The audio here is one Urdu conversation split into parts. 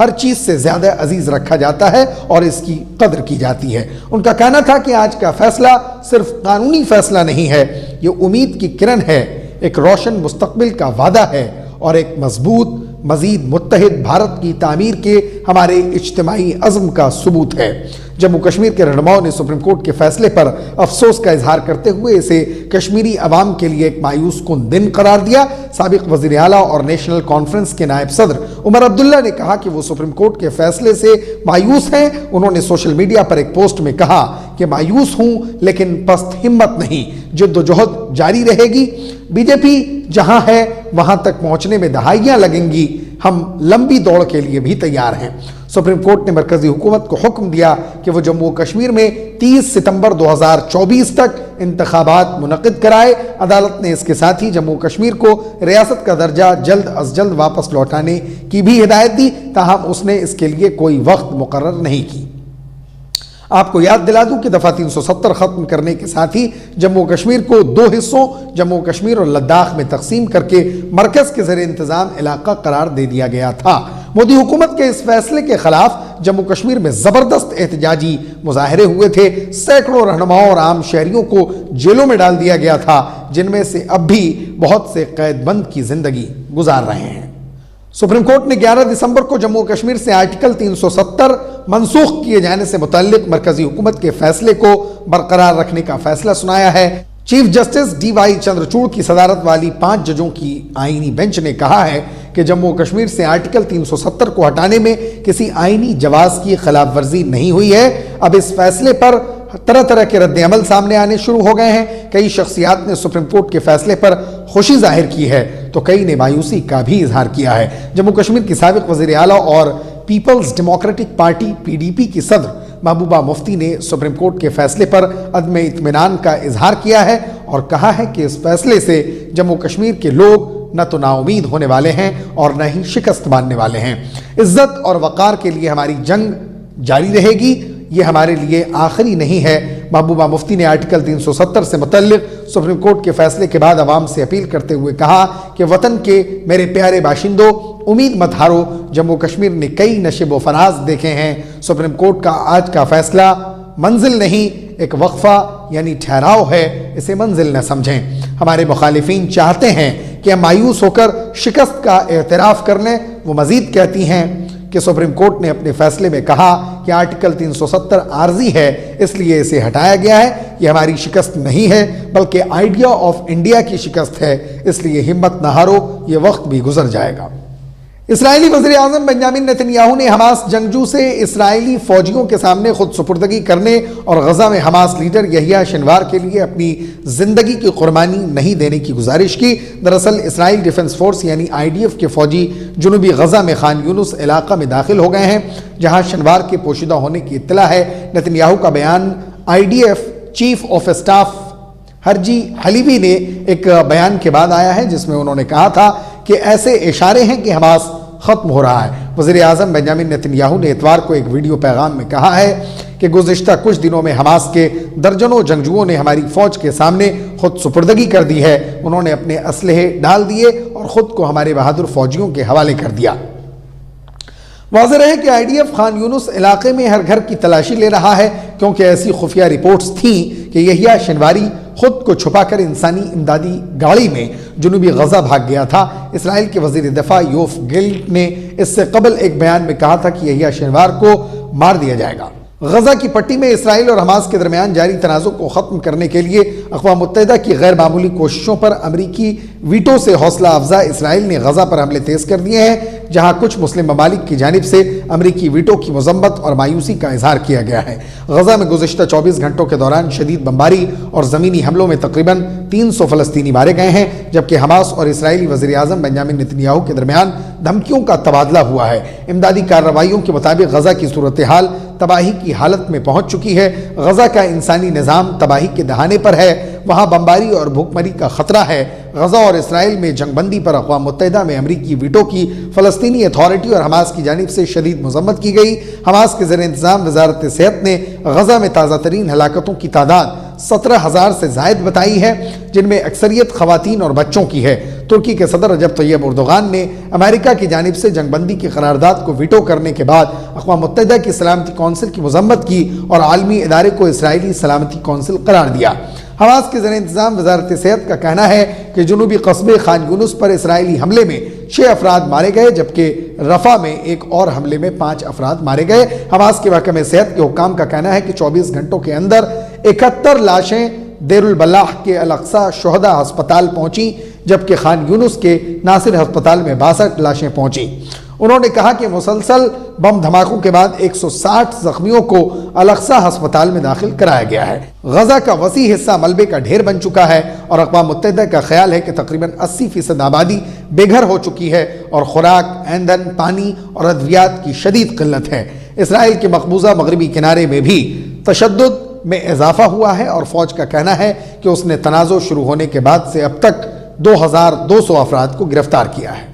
ہر چیز سے زیادہ عزیز رکھا جاتا ہے اور اس کی قدر کی جاتی ہے۔ ان کا کہنا تھا کہ آج کا فیصلہ صرف قانونی فیصلہ نہیں ہے، یہ امید کی کرن ہے، ایک روشن مستقبل کا وعدہ ہے اور ایک مضبوط مزید متحد بھارت کی تعمیر کے ہمارے اجتماعی عزم کا ثبوت ہے۔ جموں کشمیر کے رہنماؤں نے سپریم کورٹ کے فیصلے پر افسوس کا اظہار کرتے ہوئے اسے کشمیری عوام کے لیے ایک مایوس کن دن قرار دیا۔ سابق وزیر اعلیٰ اور نیشنل کانفرنس کے نائب صدر عمر عبداللہ نے کہا کہ وہ سپریم کورٹ کے فیصلے سے مایوس ہیں۔ انہوں نے سوشل میڈیا پر ایک پوسٹ میں کہا کہ مایوس ہوں لیکن پست ہمت نہیں، جد و جہد جاری رہے گی، بی جے پی جہاں ہے وہاں تک پہنچنے میں دہائیاں لگیں گی، ہم لمبی دوڑ کے لیے بھی تیار ہیں۔ سپریم کورٹ نے مرکزی حکومت کو حکم دیا کہ وہ جموں و کشمیر میں 30 ستمبر 2024 تک انتخابات منعقد کرائے۔ عدالت نے اس کے ساتھ ہی جموں و کشمیر کو ریاست کا درجہ جلد از جلد واپس لوٹانے کی بھی ہدایت دی، تاہم اس نے اس کے لیے کوئی وقت مقرر نہیں کی۔ آپ کو یاد دلا دوں کہ دفعہ 370 ختم کرنے کے ساتھ ہی جموں و کشمیر کو 2 حصوں جموں و کشمیر اور لداخ میں تقسیم کر کے مرکز کے زیر انتظام علاقہ قرار دے دیا گیا تھا۔ مودی حکومت کے اس فیصلے کے خلاف جموں و کشمیر میں زبردست احتجاجی مظاہرے ہوئے تھے، سینکڑوں رہنماؤں اور عام شہریوں کو جیلوں میں ڈال دیا گیا تھا، جن میں سے اب بھی بہت سے قید بند کی زندگی گزار رہے ہیں۔ سپریم کورٹ نے 11 دسمبر کو جموں و کشمیر سے آرٹیکل 370 منسوخ کیے جانے سے متعلق مرکزی حکومت کے فیصلے کو برقرار رکھنے کا فیصلہ سنایا ہے۔ Chief justice D Y Chandrachud کی صدارت والی 5 ججوں کی آئینی بینچ نے کہا ہے کہ جموں و کشمیر سے آرٹیکل 370 کو ہٹانے میں کسی آئینی جواز کی خلاف ورزی نہیں ہوئی ہے۔ اب اس فیصلے پر طرح طرح کے رد عمل سامنے آنے شروع ہو گئے ہیں۔ کئی شخصیات نے سپریم کورٹ کے فیصلے پر خوشی ظاہر کی ہے تو کئی نے مایوسی کا بھی اظہار کیا ہے۔ جموں کشمیر کی سابق وزیر اعلیٰ اور پیپلز ڈیموکریٹک پارٹی PDP کی صدر محبوبہ مفتی نے سپریم کورٹ کے فیصلے پر عدم اطمینان کا اظہار کیا ہے اور کہا ہے کہ اس فیصلے سے جموں کشمیر کے لوگ نہ تو نا امید ہونے والے ہیں اور نہ ہی شکست ماننے والے ہیں۔ عزت اور وقار کے لیے ہماری جنگ جاری رہے گی، یہ ہمارے لیے آخری نہیں ہے۔ محبوبہ مفتی نے آرٹیکل 370 سے متعلق سپریم کورٹ کے فیصلے کے بعد عوام سے اپیل کرتے ہوئے کہا کہ وطن کے میرے پیارے باشندوں، امید مت ہارو، جموں کشمیر نے کئی نشیب و فراز دیکھے ہیں۔ سپریم کورٹ کا آج کا فیصلہ منزل نہیں، ایک وقفہ یعنی ٹھہراؤ ہے، اسے منزل نہ سمجھیں۔ ہمارے مخالفین چاہتے ہیں کہ ہم مایوس ہو کر شکست کا اعتراف کر لیں۔ وہ مزید کہتی ہیں کہ سپریم کورٹ نے اپنے فیصلے میں کہا کہ آرٹیکل 370 عارضی ہے، اس لیے اسے ہٹایا گیا ہے، یہ ہماری شکست نہیں ہے بلکہ آئیڈیا آف انڈیا کی شکست ہے، اس لیے ہمت نہ ہارو، یہ وقت بھی گزر جائے گا۔ اسرائیلی وزیر اعظم بنیامین نیتن یاہو نے حماس جنگجو سے اسرائیلی فوجیوں کے سامنے خود سپردگی کرنے اور غزہ میں حماس لیڈر یحییٰ سنوار کے لیے اپنی زندگی کی قربانی نہیں دینے کی گزارش کی۔ دراصل اسرائیل ڈیفنس فورس یعنی IDF کے فوجی جنوبی غزہ میں خان یونس علاقہ میں داخل ہو گئے ہیں، جہاں سنوار کے پوشیدہ ہونے کی اطلاع ہے۔ نیتن یاہو کا بیان IDF چیف آف اسٹاف ہرجی حلیوی نے ایک بیان کے بعد آیا ہے، جس میں انہوں نے کہا تھا کہ ایسے اشارے ہیں کہ حماس ختم ہو رہا ہے۔ وزیر اعظم بنیامین نیتن یاہو نے اتوار کو ایک ویڈیو پیغام میں کہا ہے کہ گزشتہ کچھ دنوں میں حماس کے درجنوں جنگجوؤں نے ہماری فوج کے سامنے خود سپردگی کر دی ہے، انہوں نے اپنے اسلحے ڈال دیے اور خود کو ہمارے بہادر فوجیوں کے حوالے کر دیا۔ واضح رہے کہ IDF خان یونس علاقے میں ہر گھر کی تلاشی لے رہا ہے، کیونکہ ایسی خفیہ رپورٹس تھیں کہ یحییٰ سنواری خود کو چھپا کر انسانی امدادی گاڑی میں جنوبی غزہ بھاگ گیا تھا۔ اسرائیل کے وزیر دفاع یوف گیلنٹ نے اس سے قبل ایک بیان میں کہا تھا کہ یحییٰ سنوار کو مار دیا جائے گا۔ غزہ کی پٹی میں اسرائیل اور حماس کے درمیان جاری تنازع کو ختم کرنے کے لیے اقوام متحدہ کی غیر معمولی کوششوں پر امریکی ویٹو سے حوصلہ افزا اسرائیل نے غزہ پر حملے تیز کر دیے ہیں، جہاں کچھ مسلم ممالک کی جانب سے امریکی ویٹو کی مذمت اور مایوسی کا اظہار کیا گیا ہے۔ غزہ میں گزشتہ 24 گھنٹوں کے دوران شدید بمباری اور زمینی حملوں میں تقریباً 300 فلسطینی مارے گئے ہیں، جبکہ حماس اور اسرائیلی وزیر اعظم بنیامین نیتن یاہو کے درمیان دھمکیوں کا تبادلہ ہوا ہے۔ امدادی کارروائیوں کے مطابق غزہ کی صورتحال تباہی کی حالت میں پہنچ چکی ہے۔ غزہ کا انسانی نظام تباہی کے دہانے پر ہے، وہاں بمباری اور بھوک مری کا خطرہ ہے۔ غزہ اور اسرائیل میں جنگ بندی پر اقوام متحدہ میں امریکی ویٹو کی فلسطینی اتھارٹی اور حماس کی جانب سے شدید مذمت کی گئی۔ حماس کے زیر انتظام وزارت صحت نے غزہ میں تازہ ترین ہلاکتوں کی تعداد 17,000 سے زائد بتائی ہے، جن میں اکثریت خواتین اور بچوں کی ہے۔ ترکی کے صدر رجب طیب اردوغان نے امریکہ کی جانب سے جنگ بندی کی قرارداد کو ویٹو کرنے کے بعد اقوام متحدہ کی سلامتی کونسل کی مذمت کی اور عالمی ادارے کو اسرائیلی سلامتی کونسل قرار دیا۔ حماس کے زیر انتظام وزارت صحت کا کہنا ہے کہ جنوبی قصبے خان یونس پر اسرائیلی حملے میں 6 افراد مارے گئے، جبکہ رفح میں ایک اور حملے میں 5 افراد مارے گئے۔ حماس کے محکمہ صحت کے حکام کا کہنا ہے کہ 24 گھنٹوں کے اندر 71 لاشیں دیر البلاح کے الاقصی شہداء ہسپتال پہنچی، جبکہ خان یونس کے ناصر ہسپتال میں 62 لاشیں پہنچی۔ انہوں نے کہا کہ مسلسل بم دھماکوں کے بعد 160 زخمیوں کو الاقصی ہسپتال میں داخل کرایا گیا ہے۔ غزہ کا وسیع حصہ ملبے کا ڈھیر بن چکا ہے اور اقوام متحدہ کا خیال ہے کہ تقریباً 80% آبادی بے گھر ہو چکی ہے اور خوراک، ایندھن، پانی اور ادویات کی شدید قلت ہے۔ اسرائیل کے مقبوضہ مغربی کنارے میں بھی تشدد میں اضافہ ہوا ہے اور فوج کا کہنا ہے کہ اس نے تنازع شروع ہونے کے بعد سے اب تک 2200 افراد کو گرفتار کیا ہے۔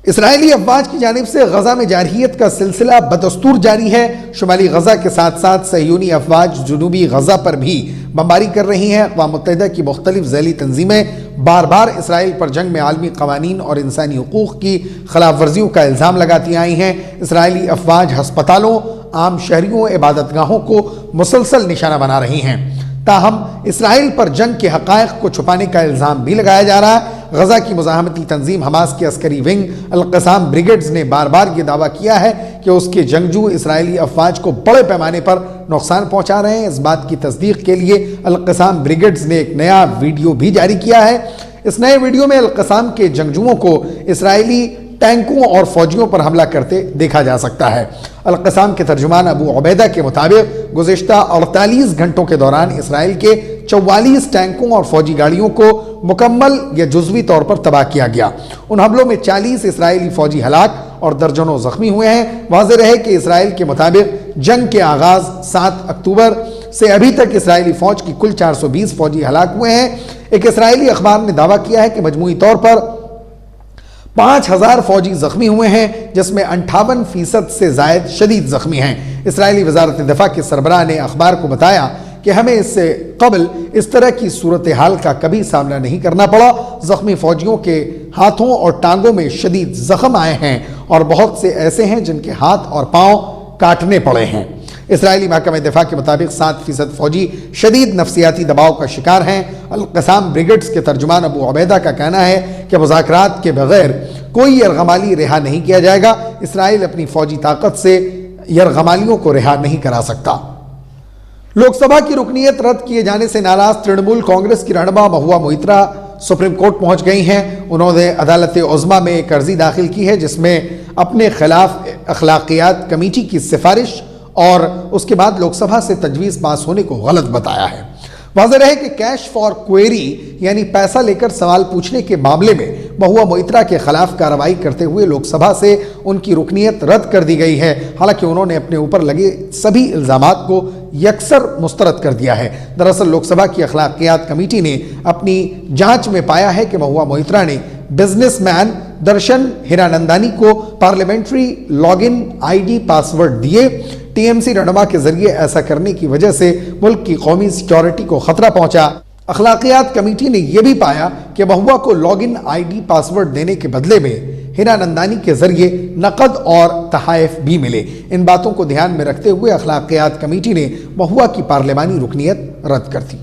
اسرائیلی افواج کی جانب سے غزہ میں جارحیت کا سلسلہ بدستور جاری ہے۔ شمالی غزہ کے ساتھ ساتھ صہیونی افواج جنوبی غزہ پر بھی بمباری کر رہی ہیں۔ اقوام متحدہ کی مختلف ذیلی تنظیمیں بار بار اسرائیل پر جنگ میں عالمی قوانین اور انسانی حقوق کی خلاف ورزیوں کا الزام لگاتی آئی ہیں۔ اسرائیلی افواج ہسپتالوں، عام شہریوں، عبادت گاہوں کو مسلسل نشانہ بنا رہی ہیں۔ تاہم اسرائیل پر جنگ کے حقائق کو چھپانے کا الزام بھی لگایا جا رہا ہے۔ غزہ کی مزاحمتی تنظیم حماس کی عسکری ونگ القسام بریگیڈز نے بار بار یہ دعویٰ کیا ہے کہ اس کے جنگجو اسرائیلی افواج کو بڑے پیمانے پر نقصان پہنچا رہے ہیں۔ اس بات کی تصدیق کے لیے القسام بریگیڈز نے ایک نیا ویڈیو بھی جاری کیا ہے۔ اس نئے ویڈیو میں القسام کے جنگجوؤں کو اسرائیلی ٹینکوں اور فوجیوں پر حملہ کرتے دیکھا جا سکتا ہے۔ القسام کے ترجمان ابو عبیدہ کے مطابق گزشتہ 48 گھنٹوں کے دوران اسرائیل کے 44 ٹینکوں اور فوجی گاڑیوں کو مکمل یا جزوی طور پر تباہ کیا گیا۔ ان حملوں میں 40 اسرائیلی فوجی ہلاک اور درجنوں زخمی ہوئے ہیں۔ واضح رہے کہ اسرائیل کے مطابق جنگ کے آغاز 7 اکتوبر سے ابھی تک اسرائیلی فوج کی کل 420 فوجی ہلاک ہوئے ہیں۔ ایک اسرائیلی اخبار نے دعویٰ کیا ہے کہ مجموعی طور پر 5000 فوجی زخمی ہوئے ہیں، جس میں 58% سے زائد شدید زخمی ہیں۔ اسرائیلی وزارت دفاع کے سربراہ نے اخبار کو بتایا کہ ہمیں اس سے قبل اس طرح کی صورتحال کا کبھی سامنا نہیں کرنا پڑا۔ زخمی فوجیوں کے ہاتھوں اور ٹانگوں میں شدید زخم آئے ہیں اور بہت سے ایسے ہیں جن کے ہاتھ اور پاؤں کاٹنے پڑے ہیں۔ اسرائیلی محکمہ دفاع کے مطابق 7% فوجی شدید نفسیاتی دباؤ کا شکار ہیں۔ القسام بریگیڈز کے ترجمان ابو عبیدہ کا کہنا ہے کہ مذاکرات کے بغیر کوئی یرغمالی رہا نہیں کیا جائے گا۔ اسرائیل اپنی فوجی طاقت سے یرغمالیوں کو رہا نہیں کرا سکتا۔ لوک سبھا کی رکنیت رد کیے جانے سے ناراض ترنمول کانگریس کی رہنما مہوا موئترا سپریم کورٹ پہنچ گئی ہیں۔ انہوں نے عدالت عظمیٰ میں ایک عرضی داخل کی ہے جس میں اپنے خلاف اخلاقیات کمیٹی کی سفارش اور اس کے بعد لوک سبھا سے تجویز پاس ہونے کو غلط بتایا ہے۔ واضح رہے کہ کیش فار کوئری یعنی پیسہ لے کر سوال پوچھنے کے معاملے میں مہوا موئترا کے خلاف کارروائی کرتے ہوئے لوک سبھا سے ان کی رکنیت رد کر دی گئی ہے۔ حالانکہ انہوں نے اپنے اوپر لگے سبھی الزامات کو یکسر مسترد کر دیا ہے۔ دراصل لوک سبھا کی اخلاقیات کمیٹی نے اپنی جانچ میں پایا ہے کہ مہوا موئترا نے بزنس مین درشن ہرانندانی کو parliamentary log in I D password دیے۔ ٹی ایم سی رہنما کے ذریعے ایسا کرنے کی وجہ سے ملک کی قومی سیکیورٹی کو خطرہ پہنچا۔ اخلاقیات کمیٹی نے یہ بھی پایا کہ مہوا کو log in I D password دینے کے بدلے میں ہرانندانی کے ذریعے نقد اور تحائف بھی ملے۔ ان باتوں کو دھیان میں رکھتے ہوئے اخلاقیات کمیٹی نے مہوا کی پارلیمانی رکنیت رد کر دی۔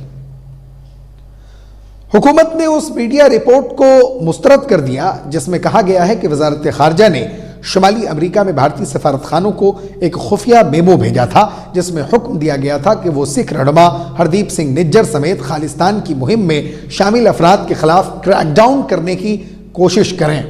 حکومت نے اس میڈیا رپورٹ کو مسترد کر دیا جس میں کہا گیا ہے کہ وزارت خارجہ نے شمالی امریکہ میں بھارتی سفارتخانوں کو ایک خفیہ میمو بھیجا تھا جس میں حکم دیا گیا تھا کہ وہ سکھ رہنما ہردیپ سنگھ نجر سمیت خالصتان کی مہم میں شامل افراد کے خلاف کریک ڈاؤن کرنے کی کوشش کریں۔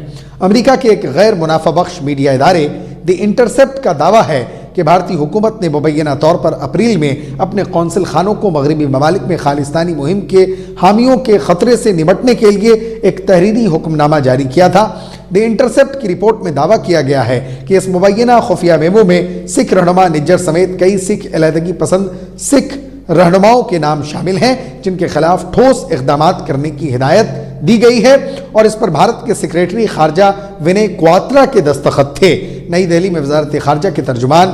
امریکہ کے ایک غیر منافع بخش میڈیا ادارے دی انٹرسپٹ کا دعویٰ ہے کہ بھارتی حکومت نے مبینہ طور پر اپریل میں اپنے قونصل خانوں کو مغربی ممالک میں خالصتانی مہم کے حامیوں کے خطرے سے نمٹنے کے لیے ایک تحریری حکم نامہ جاری کیا تھا۔ دی انٹرسپٹ کی رپورٹ میں دعویٰ کیا گیا ہے کہ اس مبینہ خفیہ میمو میں سکھ رہنما نجر سمیت کئی سکھ علیحدگی پسند سکھ رہنماؤں کے نام شامل ہیں جن کے خلاف ٹھوس اقدامات کرنے کی ہدایت دی گئی ہے اور اس پر بھارت کے سیکریٹری خارجہ ونے کواترا کے دستخط تھے۔ نئی دہلی میں وزارت خارجہ کے ترجمان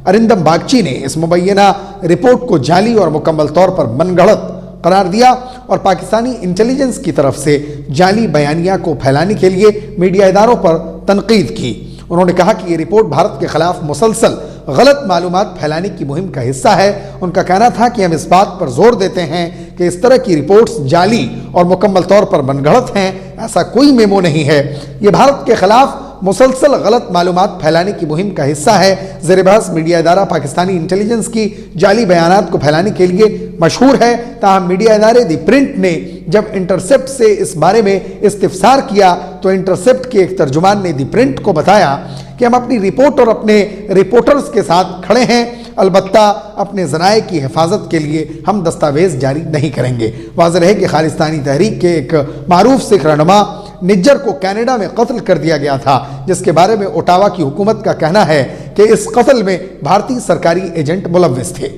ارندم باگچی نے اس مبینہ رپورٹ کو جعلی اور مکمل طور پر من گھڑت قرار دیا اور پاکستانی انٹیلیجنس کی طرف سے جعلی بیانیہ کو پھیلانے کے لیے میڈیا اداروں پر تنقید کی۔ انہوں نے کہا کہ یہ رپورٹ بھارت کے خلاف مسلسل غلط معلومات پھیلانے کی مہم کا حصہ ہے۔ ان کا کہنا تھا کہ ہم اس بات پر زور دیتے ہیں کہ اس طرح کی رپورٹس جعلی اور مکمل طور پر من گھڑت ہیں، ایسا کوئی میمو نہیں ہے۔ یہ بھارت کے خلاف مسلسل غلط معلومات پھیلانے کی مہم کا حصہ ہے۔ زیر بحث میڈیا ادارہ پاکستانی انٹیلیجنس کی جعلی بیانات کو پھیلانے کے لیے مشہور ہے، تاہم میڈیا ادارے دی پرنٹ نے جب انٹرسیپٹ سے اس بارے میں استفسار کیا تو انٹرسیپٹ کے ایک ترجمان نے دی پرنٹ کو بتایا کہ ہم اپنی رپورٹ اور اپنے رپورٹرز کے ساتھ کھڑے ہیں، البتہ اپنے ذرائع کی حفاظت کے لیے ہم دستاویز جاری نہیں کریں گے۔ واضح ہے کہ خالصتانی تحریک کے ایک معروف سکھ رہنما نجر کو کینیڈا میں قتل کر دیا گیا تھا، جس کے بارے میں اوٹاوا کی حکومت کا کہنا ہے کہ اس قتل میں بھارتی سرکاری ایجنٹ ملوث تھے۔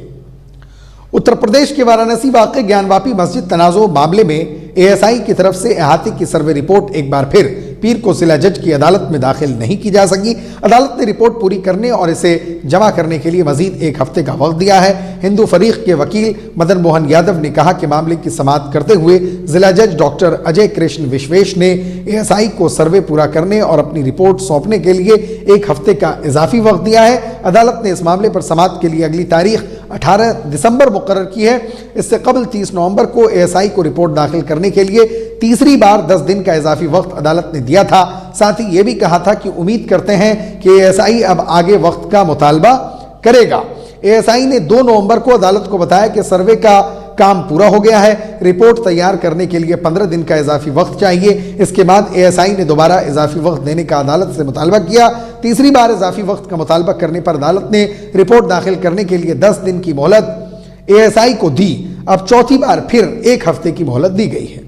اتر پردیش کے وارانسی واقع گیان واپی مسجد تنازع معاملے میں اے ایس آئی کی طرف سے احاطے کی سروے رپورٹ ایک بار پھر پیر کو ضلع جج کی عدالت میں داخل نہیں کی جا سکی۔ عدالت نے رپورٹ پوری کرنے اور اسے جمع کرنے کے لیے مزید ایک ہفتے کا وقت دیا ہے۔ ہندو فریق کے وکیل مدن موہن یادو نے کہا کہ معاملے کی سماعت کرتے ہوئے ضلع جج ڈاکٹر اجے کرشن وشویش نے اے ایس آئی کو سروے پورا کرنے اور اپنی رپورٹ سونپنے کے لیے ایک ہفتے کا اضافی وقت دیا ہے۔ عدالت نے اس معاملے پر سماعت کے لیے اگلی تاریخ 18 دسمبر مقرر کی ہے۔ اس سے قبل 30 نومبر کو اے ایس آئی کو رپورٹ داخل کرنے کے لیے تیسری بار 10 دن کا اضافی وقت عدالت نے دیا تھا۔ ساتھ ہی یہ بھی کہا تھا کہ امید کرتے ہیں کہ اے ایس آئی اب آگے وقت کا مطالبہ کرے گا۔ اے ایس آئی نے 2 نومبر کو عدالت کو بتایا کہ سروے کا کام پورا ہو گیا ہے، رپورٹ تیار کرنے کے لیے 15 دن کا اضافی وقت چاہیے۔ اس کے بعد اے ایس آئی نے دوبارہ اضافی وقت دینے کا عدالت سے مطالبہ کیا۔ تیسری بار اضافی وقت کا مطالبہ کرنے پر عدالت نے رپورٹ داخل کرنے کے لیے 10 دن کی مہلت اے ایس آئی کو دی۔ اب چوتھی بار پھر 1 ہفتے کی مہلت دی گئی ہے۔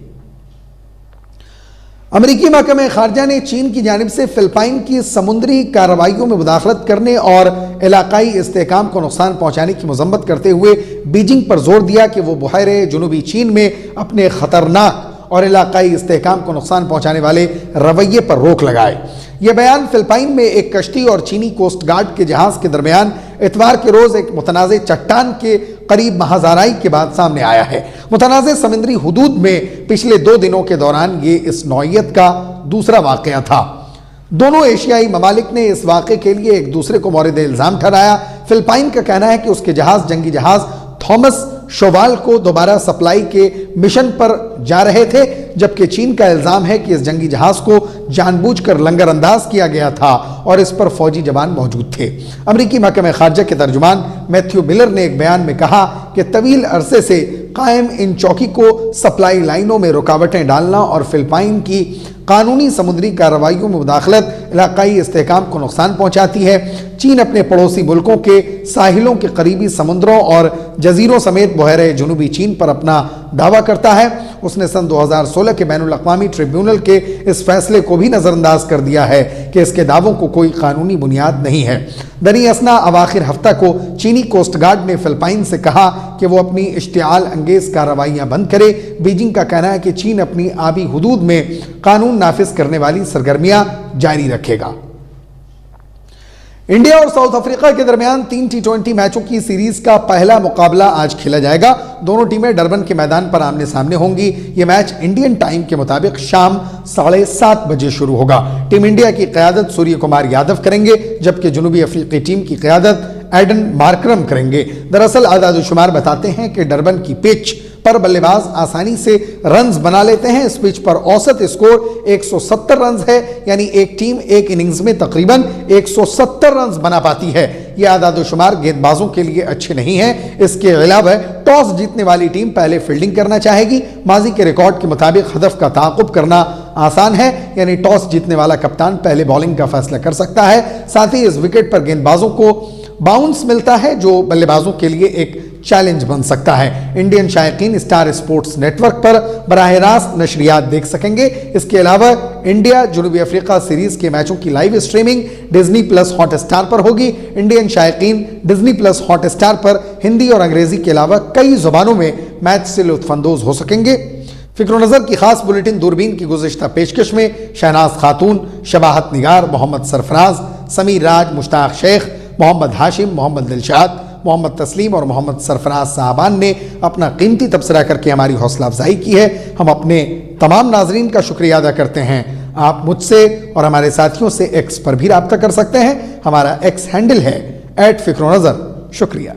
امریکی محکمہ خارجہ نے چین کی جانب سے فلپائن کی سمندری کارروائیوں میں مداخلت کرنے اور علاقائی استحکام کو نقصان پہنچانے کی مذمت کرتے ہوئے بیجنگ پر زور دیا کہ وہ بحیرہ جنوبی چین میں اپنے خطرناک اور علاقائی استحکام کو نقصان پہنچانے والے رویے پر روک لگائے۔ یہ بیان فلپائن میں ایک کشتی اور چینی کوسٹ گارڈ کے جہاز کے درمیان اتوار کے روز ایک متنازع چٹان کے قریب محاذ کے بعد سامنے آیا ہے۔ متنازع سمندری حدود میں پچھلے 2 دنوں کے دوران یہ اس نوعیت کا دوسرا واقعہ تھا۔ دونوں ایشیائی ممالک نے اس واقعے کے لیے ایک دوسرے کو مورد الزام ٹھہرایا۔ فلپائن کا کہنا ہے کہ اس کے جنگی جہاز تھامس شووال کو دوبارہ سپلائی کے مشن پر جا رہے تھے، جبکہ چین کا الزام ہے کہ اس جنگی جہاز کو جان بوجھ کر لنگر انداز کیا گیا تھا اور اس پر فوجی جوان موجود تھے۔ امریکی محکمہ خارجہ کے ترجمان میتھیو ملر نے ایک بیان میں کہا کہ طویل عرصے سے قائم ان چوکی کو سپلائی لائنوں میں رکاوٹیں ڈالنا اور فلپائن کی قانونی سمندری کارروائیوں میں مداخلت علاقائی استحکام کو نقصان پہنچاتی ہے۔ چین اپنے پڑوسی ملکوں کے ساحلوں کے قریبی سمندروں اور جزیروں سمیت بحیرہ جنوبی چین پر اپنا دعویٰ کرتا ہے۔ اس نے سن 2016 کے بین الاقوامی ٹریبیونل کے اس فیصلے کو بھی نظر انداز کر دیا ہے کہ اس کے دعووں کو کوئی قانونی بنیاد نہیں ہے۔ دریں اثنا اواخر ہفتہ کو چینی کوسٹ گارڈ نے فلپائن سے کہا کہ وہ اپنی اشتعال انگیز کارروائیاں بند کرے۔ بیجنگ کا کہنا ہے کہ چین اپنی آبی حدود میں قانون نافذ کرنے والی سرگرمیاں جاری رکھے گا۔ انڈیا اور ساؤتھ افریقہ کے درمیان 3 T20 میچوں کی سیریز کا پہلا مقابلہ آج کھیلا جائے گا۔ دونوں ٹیمیں ڈربن کے میدان پر آمنے سامنے ہوں گی۔ یہ میچ انڈین ٹائم کے مطابق شام 7:30 بجے شروع ہوگا۔ ٹیم انڈیا کی قیادت سوریہ کمار یادو کریں گے، جبکہ جنوبی افریقی ٹیم کی قیادت ایڈن مارکرم کریں گے۔ دراصل اعداد و شمار بتاتے ہیں کہ ڈربن کی پچ پر بلے باز آسانی سے رنز بنا لیتے ہیں۔ اس پچ پر اوسط اسکور 170 رنز ہے، یعنی ایک ٹیم ایک اننگز میں تقریباً 170 رنز بنا پاتی ہے۔ یہ اعداد و شمار گیند بازوں کے لیے اچھے نہیں ہیں۔ اس کے علاوہ ٹاس جیتنے والی ٹیم پہلے فیلڈنگ کرنا چاہے گی۔ ماضی کے ریکارڈ کے مطابق ہدف کا تعاقب کرنا آسان ہے، یعنی ٹاس جیتنے والا کپتان پہلے بالنگ کا فیصلہ کر سکتا ہے۔ ساتھ ہی اس وکٹ پر گیند بازوں کو باؤنس ملتا ہے، جو بلے بازوں کے لیے ایک چیلنج بن سکتا ہے۔ انڈین شائقین اسٹار اسپورٹس نیٹ ورک پر براہ راست نشریات دیکھ سکیں گے۔ اس کے علاوہ انڈیا جنوبی افریقہ سیریز کے میچوں کی live streaming Disney plus Hotstar پر ہوگی۔ انڈین شائقین ڈزنی پلس ہاٹ اسٹار پر ہندی اور انگریزی کے علاوہ کئی زبانوں میں میچ سے لطف اندوز ہو سکیں گے۔ فکر و نظر کی خاص بلیٹن دوربین کی گزشتہ پیشکش میں شہناز خاتون، شباہت نگار، محمد سرفراز، سمیر راج، مشتاق شیخ، محمد ہاشم، محمد دلشاد، محمد تسلیم اور محمد سرفراز صاحبان نے اپنا قیمتی تبصرہ کر کے ہماری حوصلہ افزائی کی ہے۔ ہم اپنے تمام ناظرین کا شکریہ ادا کرتے ہیں۔ آپ مجھ سے اور ہمارے ساتھیوں سے ایکس پر بھی رابطہ کر سکتے ہیں۔ ہمارا ایکس ہینڈل ہے @فکر و نظر۔ شکریہ۔